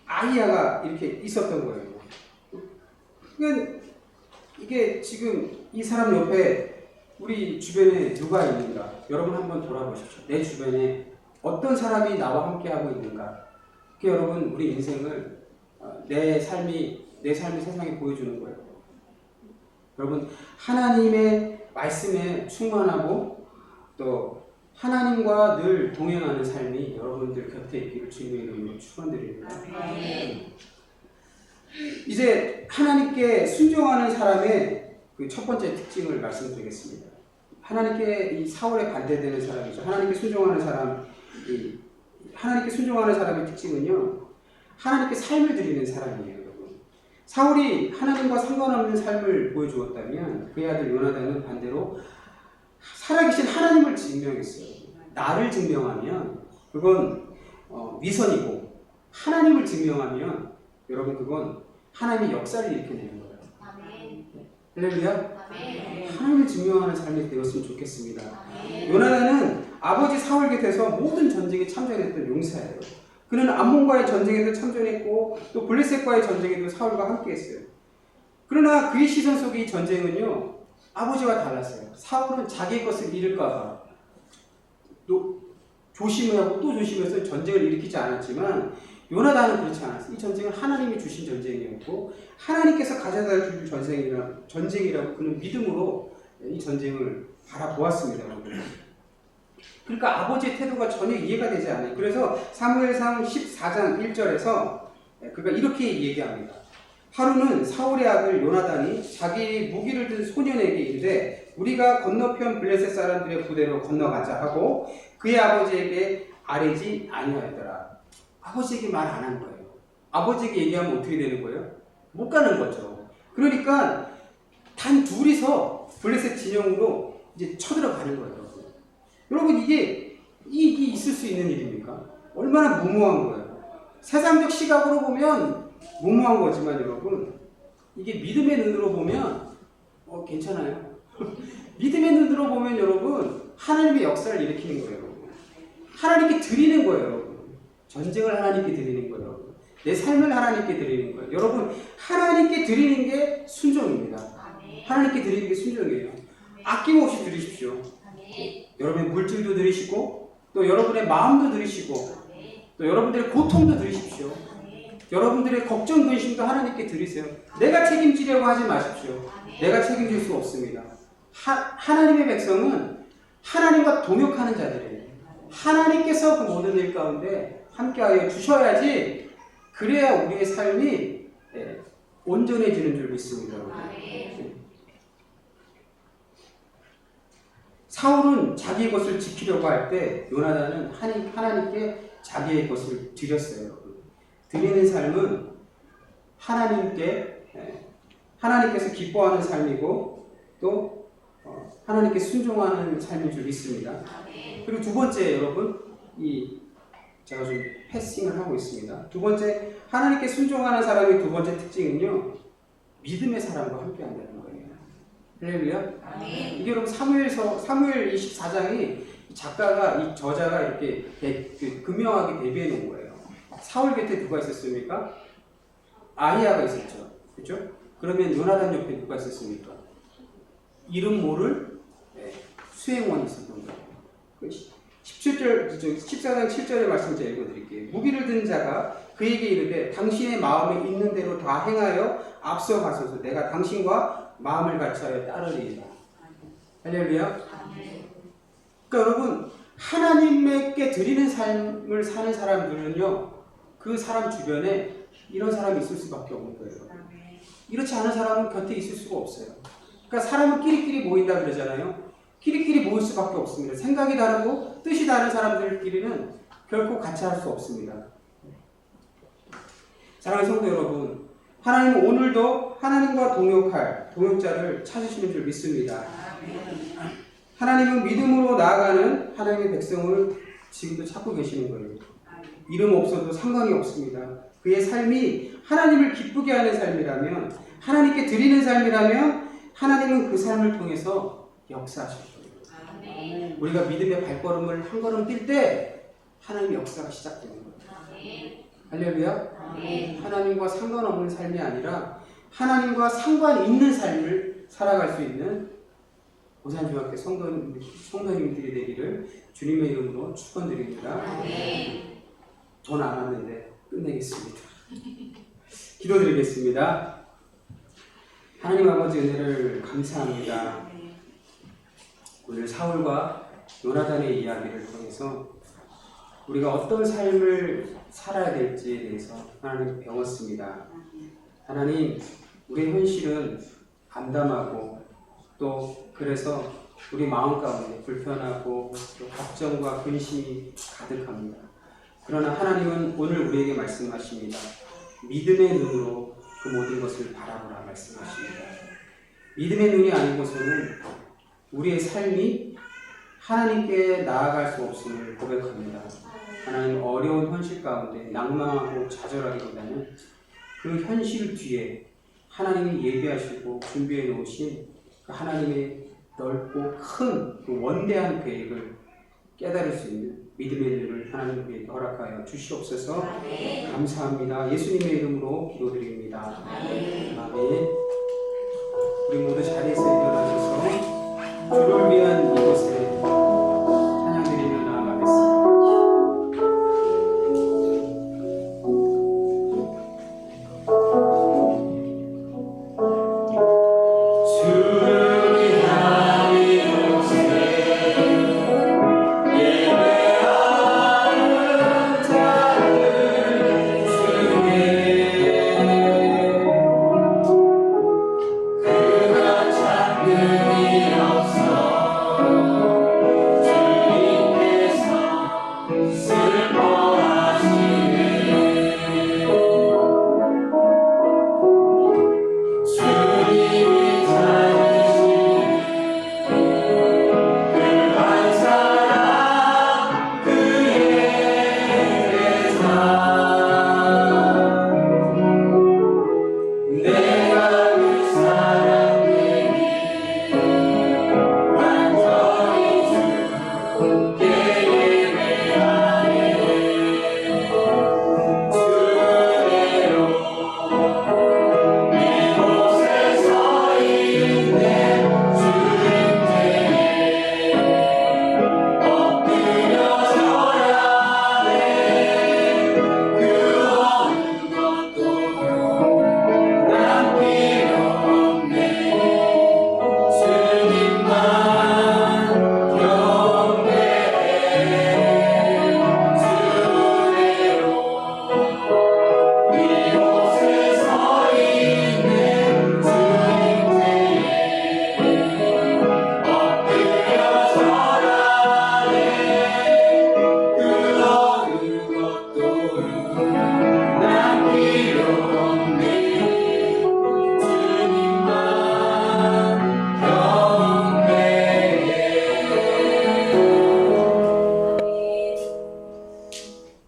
아히야가 이렇게 있었던 거예요. 그러니까 이게 지금 이 사람 옆에 우리 주변에 누가 있는가? 여러분 한번 돌아보십시오. 내 주변에 어떤 사람이 나와 함께하고 있는가? 그 여러분 우리 인생을 내 삶이 세상에 보여주는 거예요. 여러분 하나님의 말씀에 충만하고 또 하나님과 늘 동행하는 삶이 여러분들 곁에 있기를 주님의 이름으로 축원드립니다. 이제 하나님께 순종하는 사람의 그 첫 번째 특징을 말씀드리겠습니다. 하나님께 이 사울에 반대되는 사람이죠. 하나님께 순종하는 사람의 특징은요, 하나님께 삶을 드리는 사람이에요, 여러분. 사울이 하나님과 상관없는 삶을 보여주었다면 그의 아들 요나단은 반대로 살아계신 하나님을 증명했어요. 나를 증명하면 그건 위선이고, 하나님을 증명하면 여러분 그건 하나님의 역사를 일으켜내는 거예요. 할렐루야. 하나님을 증명하는 삶이 되었으면 좋겠습니다. 요나단은 아버지 사울 곁에서 모든 전쟁에 참전했던 용사예요. 그는 암몬과의 전쟁에도 참전했고 또 블레셋과의 전쟁에도 사울과 함께했어요. 그러나 그의 시선 속의 이 전쟁은요, 아버지와 달랐어요. 사울은 자기의 것을 잃을까봐 또 조심하고 또 조심해서 전쟁을 일으키지 않았지만, 요나단은 그렇지 않았어요. 이 전쟁은 하나님이 주신 전쟁이었고 하나님께서 가져다 줄 전쟁이라고 그는 믿음으로 이 전쟁을 바라보았습니다. 그러니까 아버지의 태도가 전혀 이해가 되지 않아요. 그래서 사무엘상 14장 1절에서 그가 이렇게 얘기합니다. 하루는 사울의 아들 요나단이 자기 무기를 든 소년에게 이르되 우리가 건너편 블레셋 사람들의 부대로 건너가자 하고 그의 아버지에게 아뢰지 아니하였더라. 아버지에게 말 안 한 거예요. 아버지에게 얘기하면 어떻게 되는 거예요? 못 가는 거죠. 그러니까 단 둘이서 블레셋 진영으로 이제 쳐들어가는 거예요. 여러분 이게 있을 수 있는 일입니까? 얼마나 무모한 거예요. 세상적 시각으로 보면 무모한 거지만 여러분, 이게 믿음의 눈으로 보면 괜찮아요. 믿음의 눈으로 보면 여러분 하나님의 역사를 일으키는 거예요. 여러분. 하나님께 드리는 거예요. 여러분. 전쟁을 하나님께 드리는 거예요. 여러분. 내 삶을 하나님께 드리는 거예요. 여러분 하나님께 드리는 게 순종입니다. 하나님께 드리는 게 순종이에요. 아낌없이 드리십시오. 여러분의 물질도 드리시고 또 여러분의 마음도 드리시고 또 여러분들의 고통도 드리십시오. 여러분들의 걱정, 근심도 하나님께 드리세요. 내가 책임지려고 하지 마십시오. 내가 책임질 수 없습니다. 하나님의 백성은 하나님과 동역하는 자들이에요. 하나님께서 그 모든 일 가운데 함께하여 주셔야지, 그래야 우리의 삶이 온전해지는 줄 믿습니다. 사울은 자기의 것을 지키려고 할 때 요나단은 하나님께 자기의 것을 드렸어요. 드리는 삶은 하나님께서 기뻐하는 삶이고 또 하나님께 순종하는 삶인 줄 믿습니다. 그리고 두 번째, 여러분, 제가 좀 패싱을 하고 있습니다. 두 번째, 하나님께 순종하는 사람의 두 번째 특징은요, 믿음의 사람과 함께 한다는 거예요. 할렐루야. 이게 여러분 사무엘 24장이 이 저자가 이렇게 극명하게 대비해 놓은 거예요. 사울 곁에 누가 있었습니까? 아히야가 있었죠. 그렇죠? 그러면 요나단 옆에 누가 있었습니까? 이름 모를 수행원이 있었던 거예요. 14장 7절의 말씀 제가 읽어드릴게요. 무기를 든 자가 그에게 이르되 당신의 마음에 있는 대로 다 행하여 앞서가소서. 내가 당신과 마음을 같이하여 따르리이다. 할렐루야. 그러니까 여러분, 하나님께 드리는 삶을 사는 사람들은요, 그 사람 주변에 이런 사람이 있을 수밖에 없는 거예요. 이렇지 않은 사람은 곁에 있을 수가 없어요. 그러니까 사람은 끼리끼리 모인다 그러잖아요. 끼리끼리 모일 수밖에 없습니다. 생각이 다르고 뜻이 다른 사람들끼리는 결코 같이 할 수 없습니다. 사랑하는 성도 여러분, 하나님은 오늘도 하나님과 동역할 동역자를 찾으시는 줄 믿습니다. 하나님은 믿음으로 나아가는 하나님의 백성을 지금도 찾고 계시는 거예요. 이름 없어도 상관이 없습니다. 그의 삶이 하나님을 기쁘게 하는 삶이라면, 하나님께 드리는 삶이라면 하나님은 그 삶을 통해서 역사하실 거예요. 우리가 믿음의 발걸음을 한 걸음 뛸 때 하나님의 역사가 시작되는 거예요. 할렐루야. 하나님과 상관없는 삶이 아니라 하나님과 상관 있는 삶을 살아갈 수 있는 고산중학교 성도님들이 되기를 주님의 이름으로 축원드립니다. 더 남았는데 끝내겠습니다. 기도드리겠습니다. 하나님 아버지 은혜를 감사합니다. 오늘 사울과 요나단의 이야기를 통해서 우리가 어떤 삶을 살아야 될지에 대해서 하나님 배웠습니다. 하나님, 우리의 현실은 암담하고 또 그래서 우리 마음 가운데 불편하고 또 걱정과 근심이 가득합니다. 그러나 하나님은 오늘 우리에게 말씀하십니다. 믿음의 눈으로 그 모든 것을 바라보라 말씀하십니다. 믿음의 눈이 아니고서는 우리의 삶이 하나님께 나아갈 수 없음을 고백합니다. 하나님, 어려운 현실 가운데 낭망하고 좌절하기보다는 그 현실 뒤에 하나님이 예비하시고 준비해 놓으신 그 하나님의 넓고 큰 그 원대한 계획을 깨달을 수 있는 믿음의 눈을 하나님 우리에게 허락하여 주시옵소서. 감사합니다. 예수님의 이름으로 기도드립니다. 아멘. 우리 모두 자리에서 일어나셔서 주를 위한 이곳에 찬양드리며 나아가겠습니다.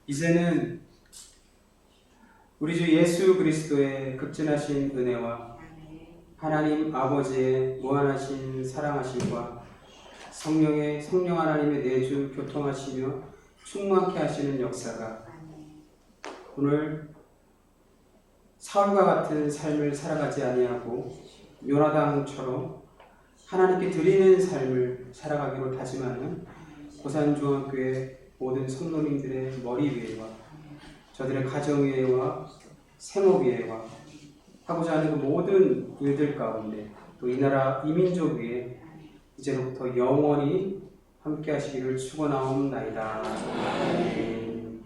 이제는 우리 주 예수 그리스도의 극진하신 은혜와 하나님 아버지의 무한하신 사랑하심과 성령 하나님의 내주 교통하시며 충만케 하시는 역사가 오늘 사울과 같은 삶을 살아가지 아니하고 요나단처럼 하나님께 드리는 삶을 살아가기로 다짐하는 고산중학교의 모든 성도님들의 머리 위에와 저들의 가정 위에와 생업 위에와 하고자 하는 그 모든 일들 가운데 또 이 나라 이 민족 위에 이제로부터 영원히 함께 하시기를 축원하옵나이다. 아멘.